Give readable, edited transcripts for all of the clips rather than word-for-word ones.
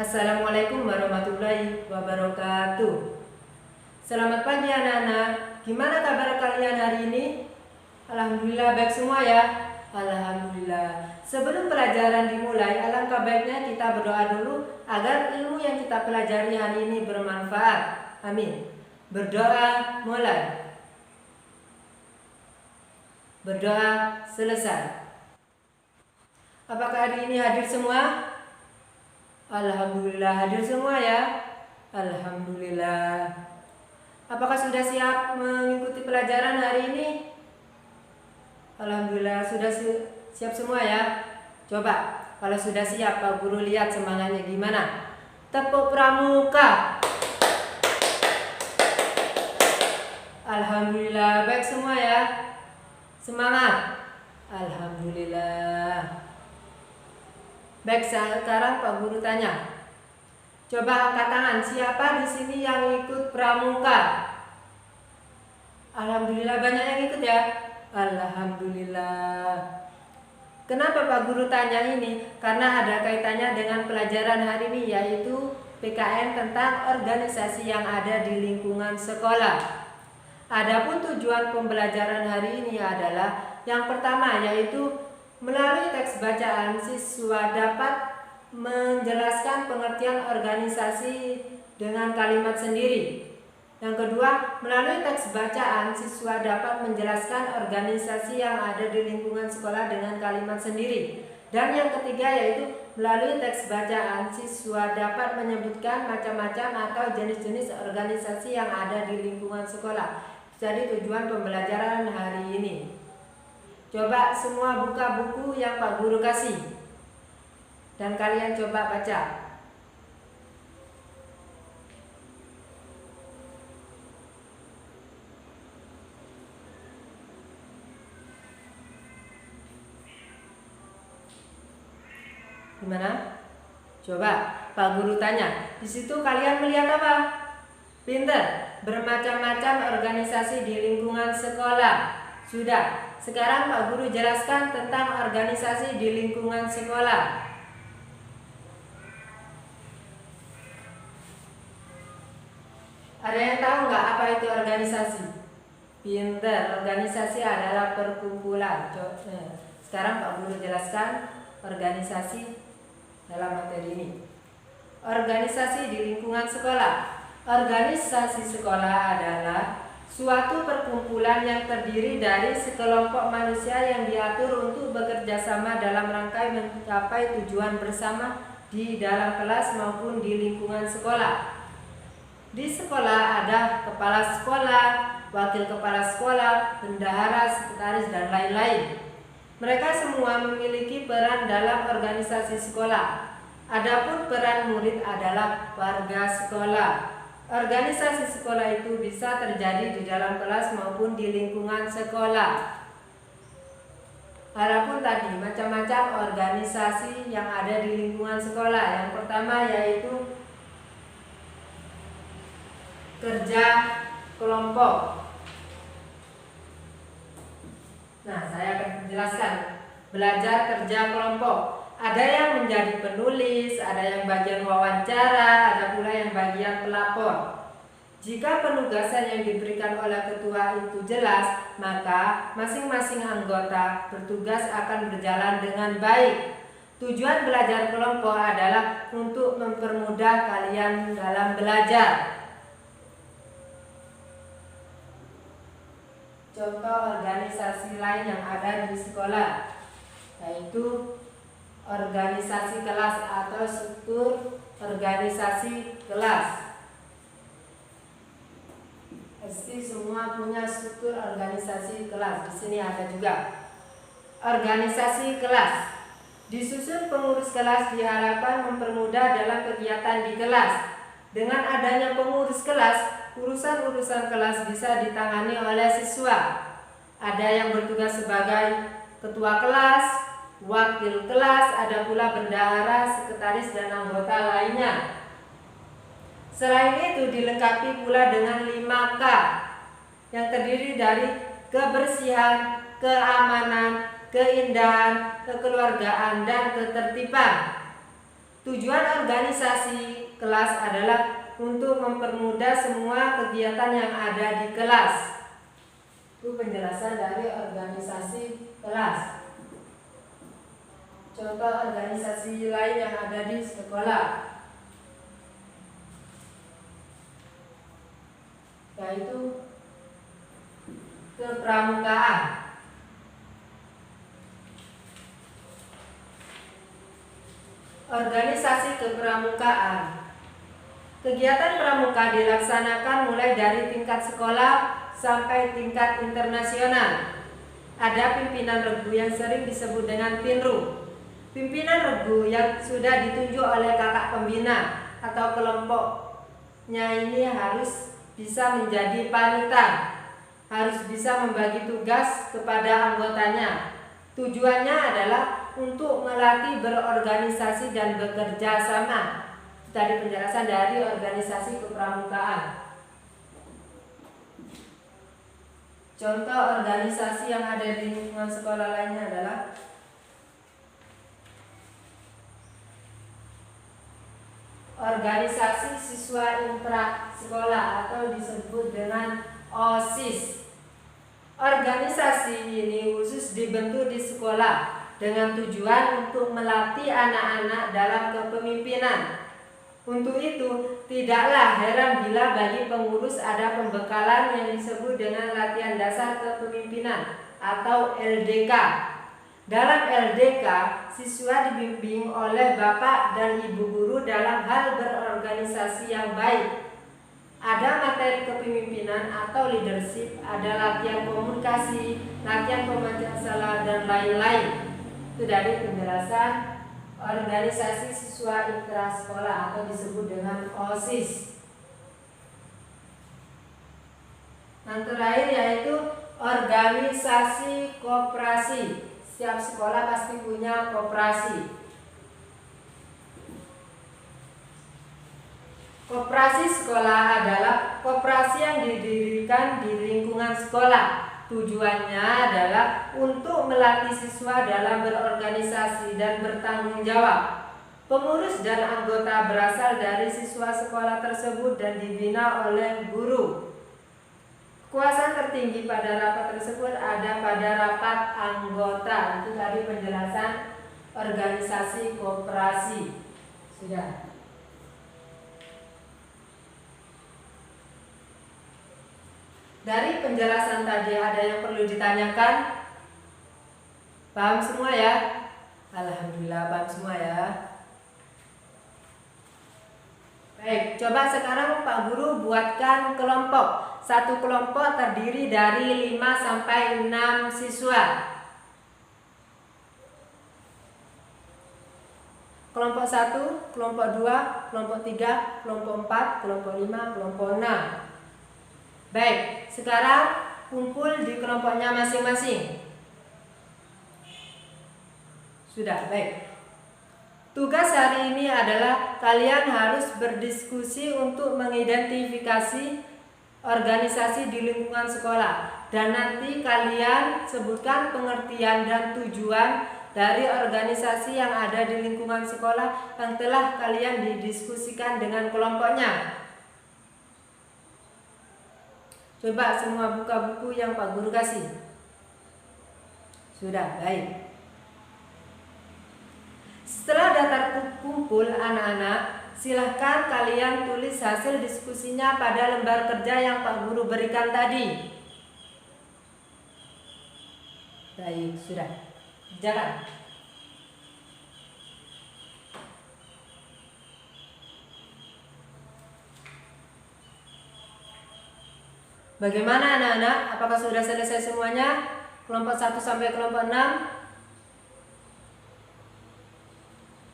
Assalamualaikum warahmatullahi wabarakatuh. Selamat pagi anak-anak. Gimana kabar kalian hari ini? Alhamdulillah baik semua ya. Alhamdulillah. Sebelum pelajaran dimulai, alangkah baiknya kita berdoa dulu agar ilmu yang kita pelajari hari ini bermanfaat. Amin. Berdoa mulai. Berdoa selesai. Apakah hari ini hadir semua? Alhamdulillah hadir semua ya. Alhamdulillah. Apakah sudah siap mengikuti pelajaran hari ini? Alhamdulillah sudah siap semua ya. Coba kalau sudah siap Pak Guru lihat semangatnya gimana. Tepuk pramuka. Alhamdulillah baik semua ya. Semangat. Alhamdulillah. Baik, sekarang Pak Guru tanya. Coba angkat tangan, siapa di sini yang ikut pramuka? Alhamdulillah banyak yang ikut ya. Alhamdulillah. Kenapa Pak Guru tanya ini? Karena ada kaitannya dengan pelajaran hari ini, yaitu PKN tentang organisasi yang ada di lingkungan sekolah. Adapun tujuan pembelajaran hari ini adalah yang pertama, yaitu melalui teks bacaan, siswa dapat menjelaskan pengertian organisasi dengan kalimat sendiri. Yang kedua, melalui teks bacaan, siswa dapat menjelaskan organisasi yang ada di lingkungan sekolah dengan kalimat sendiri. Dan yang ketiga yaitu melalui teks bacaan, siswa dapat menyebutkan macam-macam atau jenis-jenis organisasi yang ada di lingkungan sekolah. Jadi tujuan pembelajaran hari ini. Coba semua buka buku yang Pak Guru kasih dan kalian coba baca. Gimana? Coba Pak Guru tanya. Di situ kalian melihat apa? Pinter. Bermacam-macam organisasi di lingkungan sekolah. Sudah. Sekarang Pak Guru jelaskan tentang organisasi di lingkungan sekolah. Ada yang tahu nggak apa itu organisasi? Pinter, organisasi adalah perkumpulan. Sekarang Pak Guru jelaskan organisasi dalam materi ini. Organisasi di lingkungan sekolah. Organisasi sekolah adalah suatu perkumpulan yang terdiri dari sekelompok manusia yang diatur untuk bekerja sama dalam rangka mencapai tujuan bersama di dalam kelas maupun di lingkungan sekolah. Di sekolah ada kepala sekolah, wakil kepala sekolah, bendahara, sekretaris, dan lain-lain. Mereka semua memiliki peran dalam organisasi sekolah. Adapun peran murid adalah warga sekolah. Organisasi sekolah itu bisa terjadi di dalam kelas maupun di lingkungan sekolah. Adapun tadi macam-macam organisasi yang ada di lingkungan sekolah. Yang pertama yaitu kerja kelompok. Nah, saya akan menjelaskan belajar kerja kelompok. Ada yang menjadi penulis, ada yang bagian wawancara, ada pula yang bagian pelapor. Jika penugasan yang diberikan oleh ketua itu jelas, maka masing-masing anggota bertugas akan berjalan dengan baik. Tujuan belajar kelompok adalah untuk mempermudah kalian dalam belajar. Contoh organisasi lain yang ada di sekolah yaitu organisasi kelas atau struktur organisasi kelas. Pasti semua punya struktur organisasi kelas. Di sini ada juga organisasi kelas. Disusun pengurus kelas diharapkan mempermudah dalam kegiatan di kelas. Dengan adanya pengurus kelas, urusan-urusan kelas bisa ditangani oleh siswa. Ada yang bertugas sebagai ketua kelas, wakil kelas, ada pula bendahara, sekretaris, dan anggota lainnya. Selain itu dilengkapi pula dengan 5K yang terdiri dari kebersihan, keamanan, keindahan, kekeluargaan, dan ketertiban. Tujuan organisasi kelas adalah untuk mempermudah semua kegiatan yang ada di kelas. Itu penjelasan dari organisasi kelas. Contoh organisasi lain yang ada di sekolah, yaitu kepramukaan. Organisasi kepramukaan. Kegiatan pramuka dilaksanakan mulai dari tingkat sekolah sampai tingkat internasional. Ada pimpinan regu yang sering disebut dengan pinru. Pimpinan regu yang sudah ditunjuk oleh kakak pembina atau kelompoknya ini harus bisa menjadi panutan, harus bisa membagi tugas kepada anggotanya. Tujuannya adalah untuk melatih berorganisasi dan bekerja sama. Tadi penjelasan dari organisasi kepramukaan. Contoh organisasi yang ada di lingkungan sekolah lainnya adalah organisasi siswa intra sekolah atau disebut dengan OSIS. Organisasi ini khusus dibentuk di sekolah dengan tujuan untuk melatih anak-anak dalam kepemimpinan. Untuk itu, tidaklah heran bila bagi pengurus ada pembekalan yang disebut dengan latihan dasar kepemimpinan atau LDK. Dalam LDK, siswa dibimbing oleh bapak dan ibu guru dalam hal berorganisasi yang baik. Ada materi kepemimpinan atau leadership, ada latihan komunikasi, latihan pemecah masalah, dan lain-lain. Itu dari penjelasan organisasi siswa intra sekolah atau disebut dengan OSIS. Yang terakhir yaitu organisasi koperasi. Setiap sekolah pasti punya koperasi. Koperasi sekolah adalah koperasi yang didirikan di lingkungan sekolah. Tujuannya adalah untuk melatih siswa dalam berorganisasi dan bertanggung jawab. Pengurus dan anggota berasal dari siswa sekolah tersebut dan dibina oleh guru. Kekuasaan tertinggi pada rapat tersebut ada pada rapat anggota. Itu tadi penjelasan organisasi koperasi. Sudah. Dari penjelasan tadi ada yang perlu ditanyakan? Paham semua ya? Alhamdulillah paham semua ya. Baik, coba sekarang Pak Guru buatkan kelompok. Satu kelompok terdiri dari 5 sampai 6 siswa. Kelompok 1, kelompok 2, kelompok 3, kelompok 4, kelompok 5, kelompok 6. Baik, sekarang kumpul di kelompoknya masing-masing. Sudah, baik. Tugas hari ini adalah kalian harus berdiskusi untuk mengidentifikasi organisasi di lingkungan sekolah. Dan nanti kalian sebutkan pengertian dan tujuan dari organisasi yang ada di lingkungan sekolah yang telah kalian didiskusikan dengan kelompoknya. Coba semua buka buku yang Pak Guru kasih. Sudah, baik. Setelah data kumpul anak-anak, silahkan kalian tulis hasil diskusinya pada lembar kerja yang Pak Guru berikan tadi. Baik, sudah. Jalan. Bagaimana anak-anak? Apakah sudah selesai semuanya? Kelompok 1 sampai kelompok 6?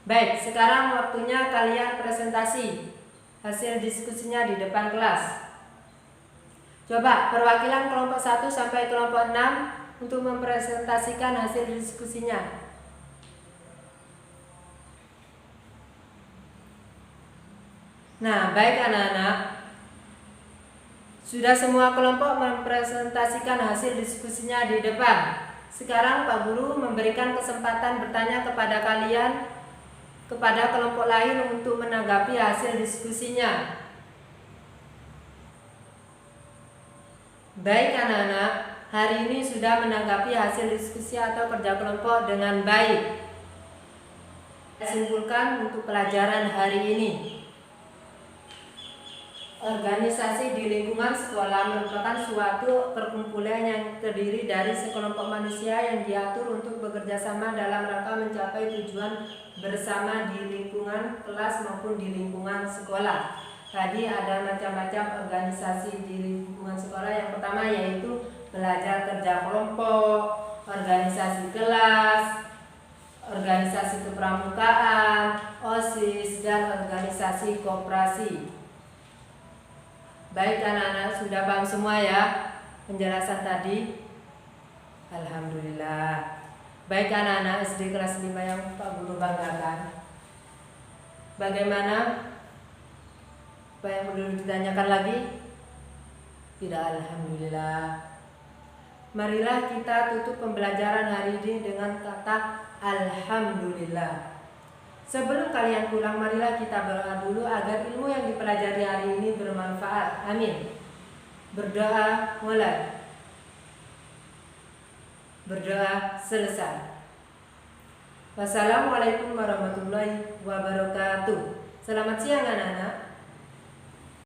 Baik, sekarang waktunya kalian presentasi hasil diskusinya di depan kelas. Coba perwakilan kelompok 1 sampai kelompok 6 untuk mempresentasikan hasil diskusinya. Nah, baik anak-anak. Sudah semua kelompok mempresentasikan hasil diskusinya di depan. Sekarang Pak Guru memberikan kesempatan bertanya kepada kalian kepada kelompok lain untuk menanggapi hasil diskusinya. Baik anak-anak, hari ini sudah menanggapi hasil diskusi atau kerja kelompok dengan baik. Simpulkan untuk pelajaran hari ini. Organisasi di lingkungan sekolah merupakan suatu perkumpulan yang terdiri dari sekelompok manusia yang diatur untuk bekerja sama dalam rangka mencapai tujuan bersama di lingkungan kelas maupun di lingkungan sekolah. Tadi ada macam-macam organisasi di lingkungan sekolah. Yang pertama yaitu belajar kerja kelompok, organisasi kelas, organisasi kepramukaan, OSIS, dan organisasi koperasi. Baik anak-anak, sudah paham semua ya penjelasan tadi? Alhamdulillah. Baik anak-anak SD kelas 5 yang Pak Guru banggakan. Bagaimana? Apa yang perlu ditanyakan lagi? Tidak, alhamdulillah. Marilah kita tutup pembelajaran hari ini dengan kata alhamdulillah. Sebelum kalian pulang, marilah kita berdoa dulu agar ilmu yang dipelajari hari ini bermanfaat. Amin. Berdoa mulai. Berdoa selesai. Wassalamualaikum warahmatullahi wabarakatuh. Selamat siang anak-anak.